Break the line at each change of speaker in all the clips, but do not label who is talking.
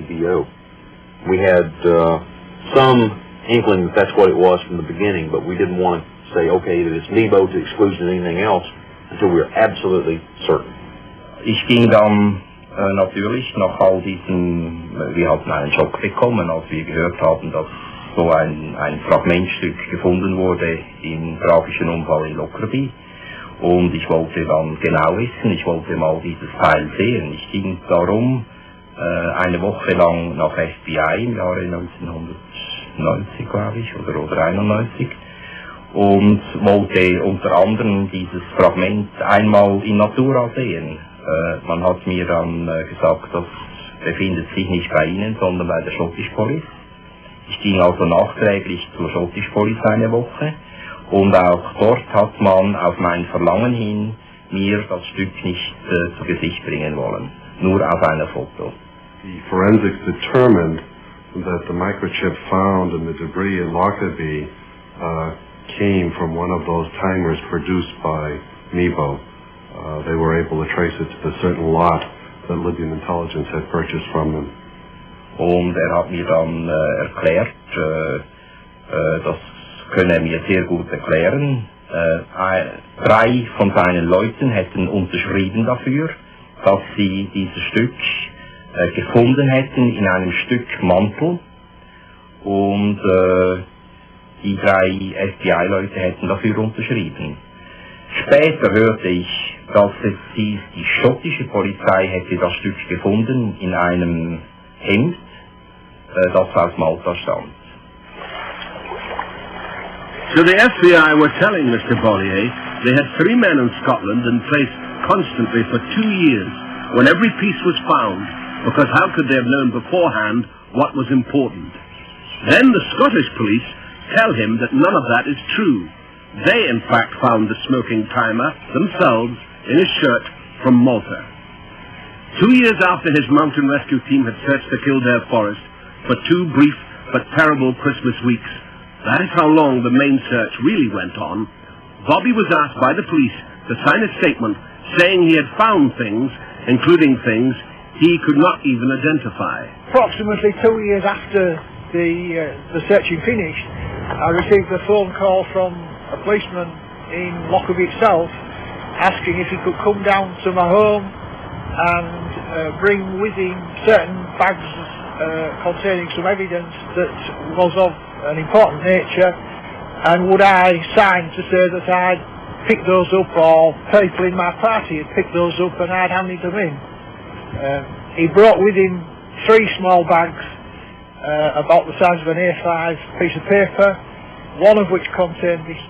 EBO. We had some inkling that that's what it was from the beginning, but we didn't want to say, okay, that it's NEBO to exclusion of anything else until we were absolutely certain.
Ich ging dann natürlich nach all diesen, wir hatten einen Schock bekommen, als wir gehört haben, dass so ein Fragmentstück gefunden wurde im tragischen Unfall in Lockerbie. Und ich wollte dann genau wissen, ich wollte mal dieses Teil sehen. Ich ging darum eine Woche lang nach FBI im Jahre 1990, glaube ich, oder 91. Und wollte unter anderem dieses Fragment einmal in Natura sehen. Man hat mir dann gesagt, das befindet sich nicht bei Ihnen, sondern bei der Scottish Police. Ich ging also nachträglich zur Scottish Police eine Woche und auch dort hat man auf mein Verlangen hin mir das Stück nicht zu Gesicht bringen wollen, nur auf einem Foto.
The forensics determined that the microchip found in the debris in Lockerbie came from one of those timers produced by NEBO. They were able to trace it to the certain lot that Libyan intelligence had purchased from them.
Und hat mir dann erklärt, das könne er mir sehr gut erklären. 3 von seinen Leuten hätten unterschrieben dafür, dass sie dieses Stück gefunden hätten in einem Stück Mantel. Und die 3 FBI-Leute hätten dafür unterschrieben. Später hörte ich, dass die schottische Polizei hätte das Stück gefunden in einem Hemd, das aus Malta stammt.
So the FBI were telling Mr. Bollier they had 3 men in Scotland in place constantly for 2 years when every piece was found, because how could they have known beforehand what was important? Then the Scottish police tell him that none of that is true. They in fact found the smoking timer themselves in his shirt from Malta. 2 years after his mountain rescue team had searched the Kildare forest for 2 brief but terrible Christmas weeks, that is how long the main search really went on, Bobby was asked by the police to sign a statement saying he had found things, including things he could not even identify.
Approximately 2 years after the searching finished, I received a phone call from a policeman in Lockerbie itself asking if he could come down to my home and bring with him certain bags containing some evidence that was of an important nature, and would I sign to say that I'd picked those up, or people in my party had picked those up and I'd handed them in. He brought with him 3 small bags about the size of an A5 piece of paper, one of which contained this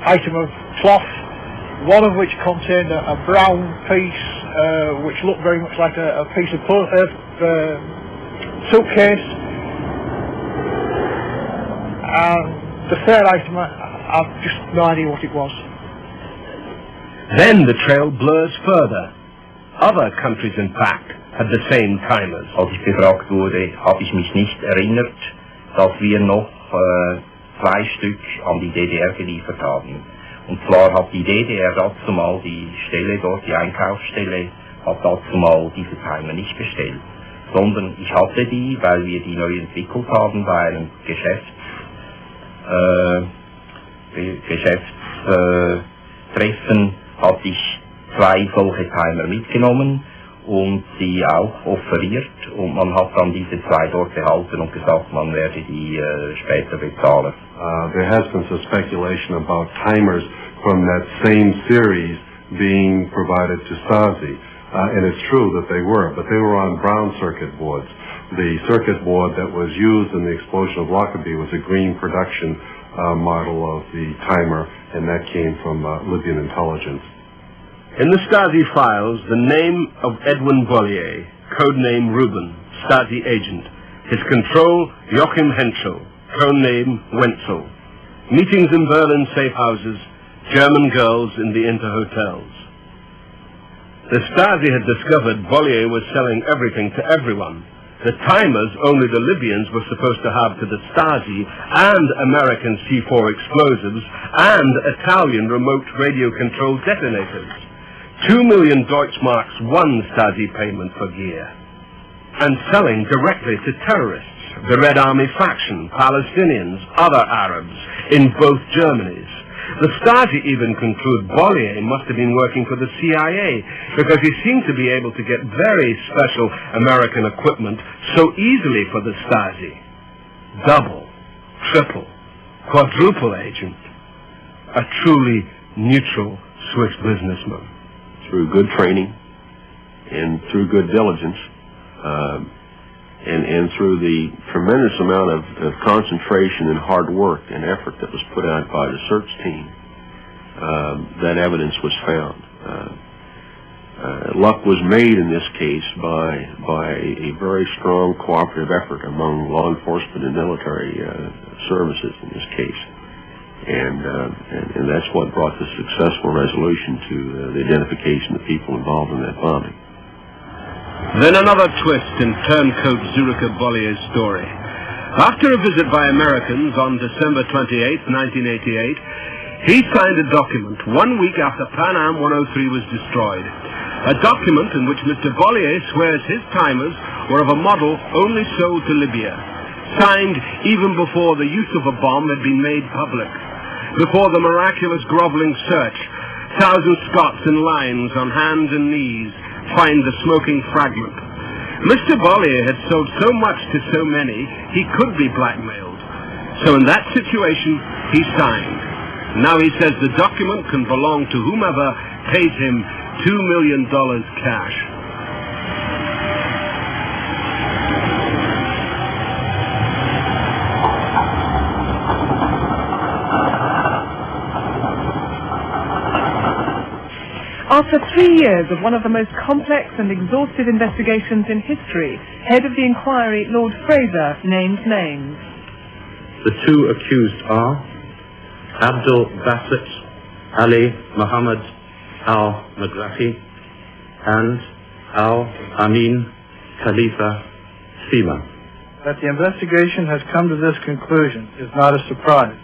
item of cloth, one of which contained a brown piece which looked very much like a piece of suitcase, and the third item, I've just no idea what it was.
Then the trail blurs further. Other countries, in fact, had the same timers.
Als ich befragt wurde, habe ich mich nicht erinnert, dass wir noch 2 Stück an die DDR geliefert haben. Und zwar hat die DDR dazumal die Stelle dort, die Einkaufsstelle, hat dazumal diese Timer nicht bestellt, sondern ich hatte die, weil wir die neu entwickelt haben bei einem Geschäftstreffen, hatte ich 2 solche Timer mitgenommen und sie auch offeriert, und man hat dann diese 2 dort behalten und gesagt, man werde die später bezahlen.
There has been some speculation about timers from that same series being provided to Stasi. And it's true that they were, but they were on brown circuit boards. The circuit board that was used in the explosion of Lockerbie was a green production model of the timer, and that came from Libyan intelligence.
In the Stasi files, the name of Edwin Bollier, codename Ruben, Stasi agent, his control Joachim Henschel, codename Wenzel, meetings in Berlin safe houses, German girls in the Inter-hotels. The Stasi had discovered Bollier was selling everything to everyone. The timers only the Libyans were supposed to have to the Stasi, and American C4 explosives, and Italian remote radio-controlled detonators. 2 million Deutschmarks, 1 Stasi payment for gear. and selling directly to terrorists, the Red Army faction, Palestinians, other Arabs, in both Germanys. The Stasi even conclude Bollier must have been working for the CIA because he seemed to be able to get very special American equipment so easily for the Stasi. Double, triple, quadruple agent. A truly neutral Swiss businessman.
Through good training and through good diligence and through the tremendous amount of concentration and hard work and effort that was put out by the search team, that evidence was found. Luck was made in this case by a very strong cooperative effort among law enforcement and military services in this case. And that's what brought the successful resolution to the identification of people involved in that bombing.
Then another twist in turncoat Zuricher Bollier's story. After a visit by Americans on December 28, 1988, he signed a document 1 week after Pan Am 103 was destroyed. A document in which Mr. Bollier swears his timers were of a model only sold to Libya. Signed even before the use of a bomb had been made public. Before the miraculous groveling search, 1,000 Scots in lines on hands and knees find the smoking fragment. Mr. Bollier had sold so much to so many, he could be blackmailed. So in that situation, he signed. Now he says the document can belong to whomever pays him $2 million cash.
After 3 years of one of the most complex and exhaustive investigations in history, head of the inquiry, Lord Fraser, names names.
The two accused are Abdul Basit Ali Muhammad al-Magrahi and Al-Amin Khalifa Sima.
That the investigation has come to this conclusion is not a surprise.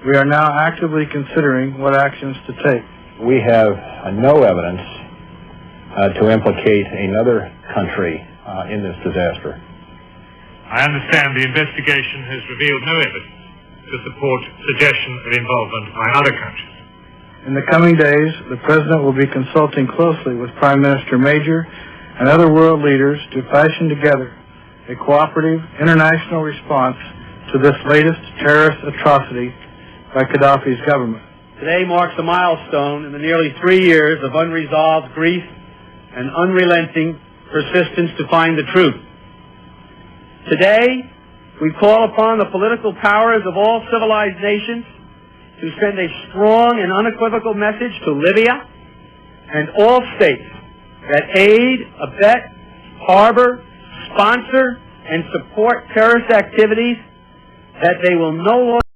We are now actively considering what actions to take.
We have no evidence to implicate another country in this disaster.
I understand the investigation has revealed no evidence to support suggestion of involvement by other countries.
In the coming days, the President will be consulting closely with Prime Minister Major and other world leaders to fashion together a cooperative international response to this latest terrorist atrocity by Gaddafi's government.
Today marks a milestone in the nearly 3 years of unresolved grief and unrelenting persistence to find the truth. Today, we call upon the political powers of all civilized nations to send a strong and unequivocal message to Libya and all states that aid, abet, harbor, sponsor, and support terrorist activities, that they will no longer